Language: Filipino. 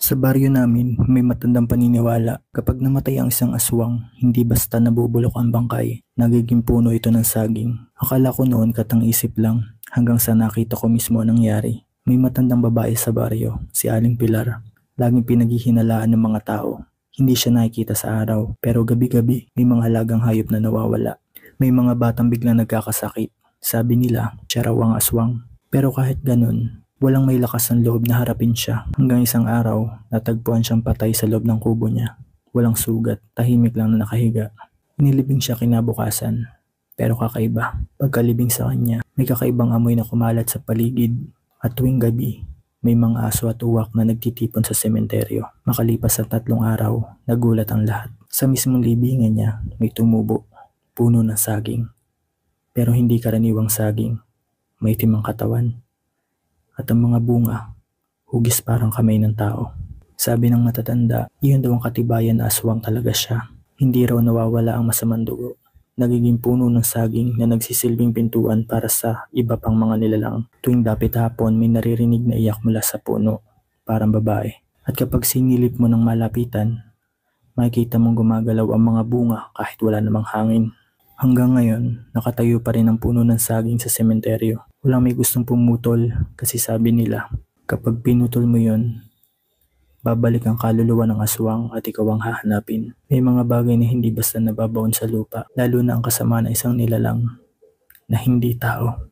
Sa baryo namin, may matandang paniniwala kapag namatay ang isang aswang, hindi basta nabubulok ang bangkay, nagiging puno ito ng saging. Akala ko noon katang-isip lang, hanggang sa nakita ko mismo ang nangyari. May matandang babae sa baryo, si Aling Pilar. Laging pinaghihinalaan ng mga tao. Hindi siya nakikita sa araw, pero gabi-gabi may mga alagang hayop na nawawala. May mga batang biglang nagkakasakit. Sabi nila, siya raw ang aswang. Pero kahit ganun, walang may lakas ng loob na harapin siya. Hanggang isang araw, natagpuan siyang patay sa loob ng kubo niya. Walang sugat, tahimik lang na nakahiga. Nilibing siya kinabukasan. Pero kakaiba, pagkalibing sa kanya, may kakaibang amoy na kumalat sa paligid. At tuwing gabi, may mga aso at uwak na nagtitipon sa sementeryo. Makalipas sa 3 araw, nagulat ang lahat. Sa mismong libingan niya, may tumubo, puno ng saging. Pero hindi karaniwang saging, may timang katawan. At ang mga bunga, hugis parang kamay ng tao. Sabi ng matatanda, iyon daw ang katibayan na aswang talaga siya. Hindi raw nawawala ang masamang dugo. Nagiging puno ng saging na nagsisilbing pintuan para sa iba pang mga nilalang. Tuwing dapit hapon, may naririnig na iyak mula sa puno, parang babae. At kapag sinilip mo ng malapitan, makikita mong gumagalaw ang mga bunga kahit wala namang hangin. Hanggang ngayon, nakatayo pa rin ang puno ng saging sa sementeryo. Walang may gustong pumutol kasi sabi nila, kapag pinutol mo yon, babalik ang kaluluwa ng aswang at ikaw ang hahanapin. May mga bagay na hindi basta nababaon sa lupa, lalo na ang kasama ng isang nilalang na hindi tao.